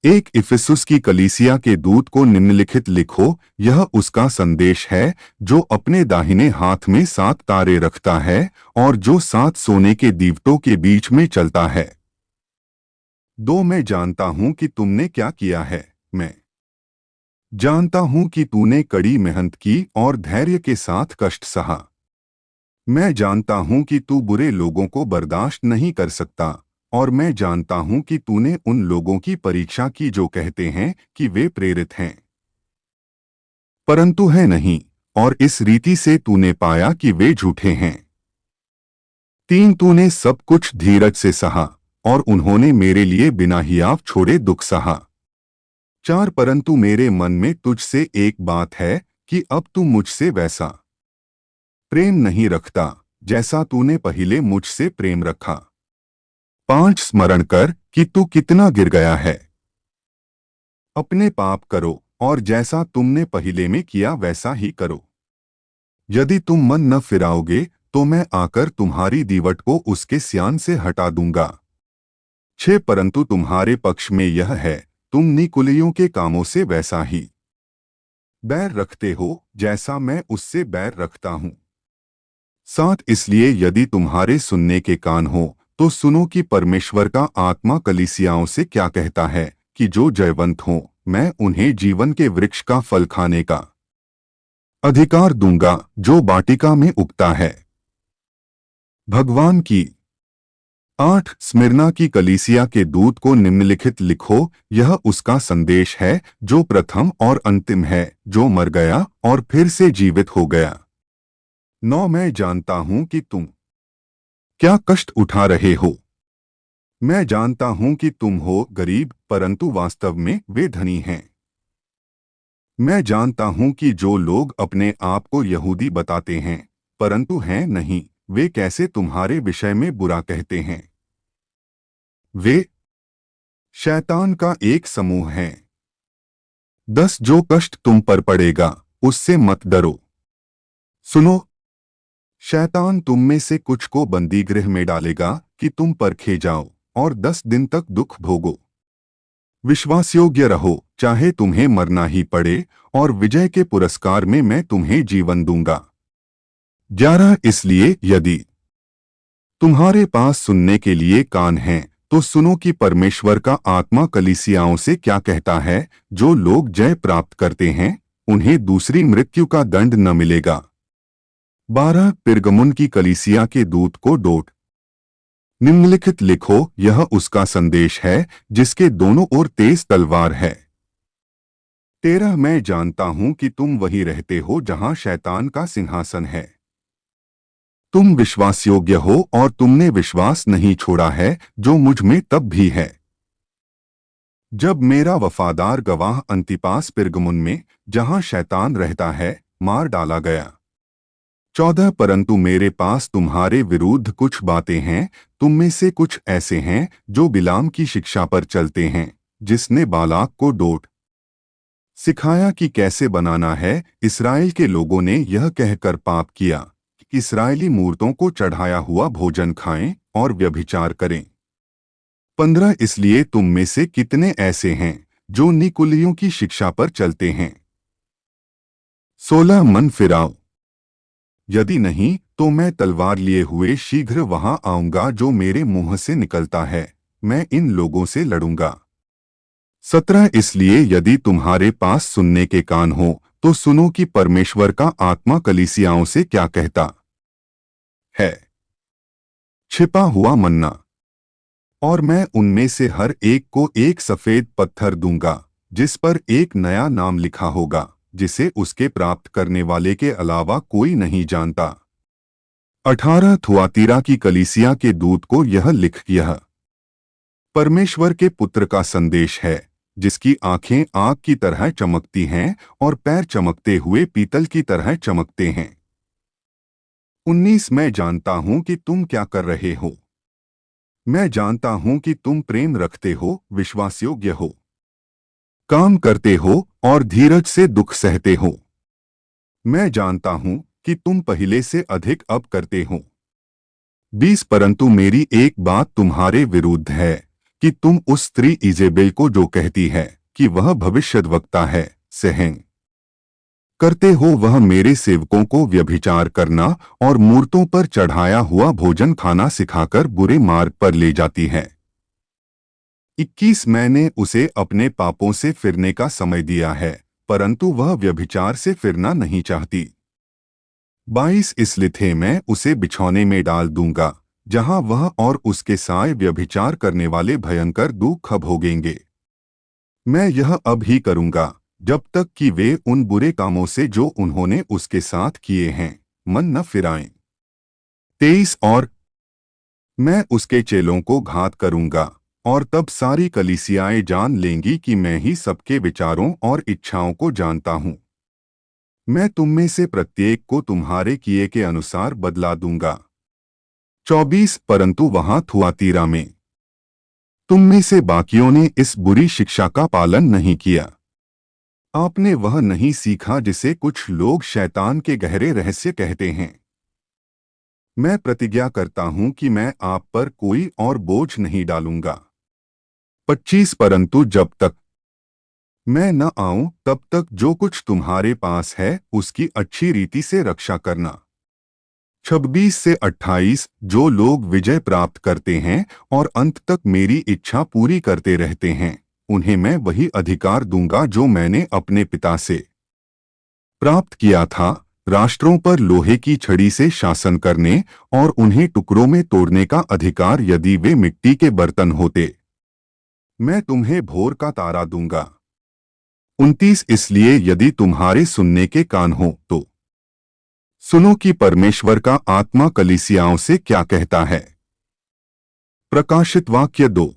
एक इफिसुस की कलीसिया के दूत को निम्नलिखित लिखो, यह उसका संदेश है जो अपने दाहिने हाथ में 7 तारे रखता है और जो 7 सोने के दीवटों के बीच में चलता है। मैं जानता हूं कि तुमने क्या किया है। मैं जानता हूं कि तूने कड़ी मेहनत की और धैर्य के साथ कष्ट सहा। मैं जानता हूं कि तू बुरे लोगों को बर्दाश्त नहीं कर सकता, और मैं जानता हूं कि तूने उन लोगों की परीक्षा की जो कहते हैं कि वे प्रेरित हैं, परंतु है नहीं, और इस रीति से तूने पाया कि वे झूठे हैं। तूने सब कुछ धीरज से सहा, और उन्होंने मेरे लिए बिना हियाव छोड़े दुख सहा। परंतु मेरे मन में तुझसे एक बात है कि अब तू मुझसे वैसा प्रेम नहीं रखता जैसा तूने पहले मुझसे प्रेम रखा। स्मरण कर कि तू कितना गिर गया है। अपने पाप करो और जैसा तुमने पहले में किया वैसा ही करो। यदि तुम मन न फिराओगे तो मैं आकर तुम्हारी दीवट को उसके स्यान से हटा दूंगा। परंतु तुम्हारे पक्ष में यह है, तुम निकुलियों के कामों से वैसा ही बैर रखते हो जैसा मैं उससे बैर रखता हूं। इसलिए यदि तुम्हारे सुनने के कान हो तो सुनो कि परमेश्वर का आत्मा कलीसियाओं से क्या कहता है कि जो जयवंत हो मैं उन्हें जीवन के वृक्ष का फल खाने का अधिकार दूंगा जो वाटिका में उगता है। भगवान की स्मिर्ना की कलीसिया के दूत को निम्नलिखित लिखो, यह उसका संदेश है जो प्रथम और अंतिम है, जो मर गया और फिर से जीवित हो गया। मैं जानता हूं कि तुम क्या कष्ट उठा रहे हो। मैं जानता हूं कि तुम हो गरीब, परंतु वास्तव में वे धनी हैं। मैं जानता हूं कि जो लोग अपने आप को यहूदी बताते हैं परंतु हैं नहीं, वे कैसे तुम्हारे विषय में बुरा कहते हैं। वे शैतान का एक समूह है। जो कष्ट तुम पर पड़ेगा उससे मत डरो। सुनो, शैतान तुम में से कुछ को बंदीगृह में डालेगा कि तुम परखे जाओ और 10 दिन तक दुख भोगो। विश्वासयोग्य रहो चाहे तुम्हें मरना ही पड़े, और विजय के पुरस्कार में मैं तुम्हें जीवन दूंगा। इसलिए यदि तुम्हारे पास सुनने के लिए कान हैं तो सुनो कि परमेश्वर का आत्मा कलीसियाओं से क्या कहता है। जो लोग जय प्राप्त करते हैं उन्हें दूसरी मृत्यु का दंड न मिलेगा। पिरगमुन की कलीसिया के दूत को डोट निम्नलिखित लिखो, यह उसका संदेश है जिसके दोनों ओर तेज तलवार है। मैं जानता हूं कि तुम वहीं रहते हो जहां शैतान का सिंहासन है। तुम विश्वासयोग्य हो और तुमने विश्वास नहीं छोड़ा है जो मुझ में तब भी है। जब मेरा वफादार गवाह अंतिपास पिरगमुन में, जहां शैतान रहता है, मार डाला गया। परंतु मेरे पास तुम्हारे विरुद्ध कुछ बातें हैं। तुम में से कुछ ऐसे हैं जो बिलाम की शिक्षा पर चलते हैं, जिसने बालाक को डोट सिखाया कि कैसे बनाना है। इस्राएल के लोगों ने यह कहकर पाप किया कि इस्राएली मूर्तों को चढ़ाया हुआ भोजन खाएं और व्यभिचार करें। इसलिए तुम में से कितने ऐसे हैं जो निकुलियों की शिक्षा पर चलते हैं। मन फिराओ, यदि नहीं तो मैं तलवार लिए हुए शीघ्र वहां आऊंगा जो मेरे मुंह से निकलता है, मैं इन लोगों से लड़ूंगा। इसलिए यदि तुम्हारे पास सुनने के कान हो तो सुनो कि परमेश्वर का आत्मा कलीसियाओं से क्या कहता है। छिपा हुआ मन्ना, और मैं उनमें से हर एक को एक सफेद पत्थर दूंगा जिस पर एक नया नाम लिखा होगा, जिसे उसके प्राप्त करने वाले के अलावा कोई नहीं जानता। थुआतीरा की कलीसिया के दूत को यह लिख, यह परमेश्वर के पुत्र का संदेश है जिसकी आंखें आग की तरह चमकती हैं और पैर चमकते हुए पीतल की तरह चमकते हैं। 19 मैं जानता हूं कि तुम क्या कर रहे हो। मैं जानता हूं कि तुम प्रेम रखते हो, विश्वासयोग्य हो, काम करते हो और धीरज से दुख सहते हो। मैं जानता हूं कि तुम पहले से अधिक अब करते हो। परंतु मेरी एक बात तुम्हारे विरुद्ध है कि तुम उस स्त्री इजेबेल को जो कहती है कि वह भविष्यद्वक्ता है, सहन करते हो। वह मेरे सेवकों को व्यभिचार करना और मूर्तों पर चढ़ाया हुआ भोजन खाना सिखाकर बुरे मार्ग पर ले जाती है। 21 मैंने उसे अपने पापों से फिरने का समय दिया है, परंतु वह व्यभिचार से फिरना नहीं चाहती। 22 इसलिए मैं उसे बिछौने में डाल दूंगा, जहां वह और उसके साए व्यभिचार करने वाले भयंकर दुख भोगेंगे। मैं यह अब ही करूंगा, जब तक कि वे उन बुरे कामों से जो उन्होंने उसके साथ किए हैं मन न फिराएं। 23 और मैं उसके चेलों को घात करूंगा, और तब सारी कलीसियाएं जान लेंगी कि मैं ही सबके विचारों और इच्छाओं को जानता हूं। मैं तुम में से प्रत्येक को तुम्हारे किए के अनुसार बदला दूंगा। 24 परंतु वहां थुआतीरा में तुम में से बाकियों ने इस बुरी शिक्षा का पालन नहीं किया। आपने वह नहीं सीखा जिसे कुछ लोग शैतान के गहरे रहस्य कहते हैं। मैं प्रतिज्ञा करता हूं कि मैं आप पर कोई और बोझ नहीं डालूंगा। 25 परंतु जब तक मैं न आऊं तब तक जो कुछ तुम्हारे पास है उसकी अच्छी रीति से रक्षा करना। 26 से 28 जो लोग विजय प्राप्त करते हैं और अंत तक मेरी इच्छा पूरी करते रहते हैं, उन्हें मैं वही अधिकार दूंगा जो मैंने अपने पिता से प्राप्त किया था, राष्ट्रों पर लोहे की छड़ी से शासन करने और उन्हें टुकड़ों में तोड़ने का अधिकार। यदि वे मिट्टी के बर्तन होते, मैं तुम्हें भोर का तारा दूंगा। 29 इसलिए यदि तुम्हारे सुनने के कान हो तो सुनो कि परमेश्वर का आत्मा कलीसियाओं से क्या कहता है। प्रकाशित वाक्य 2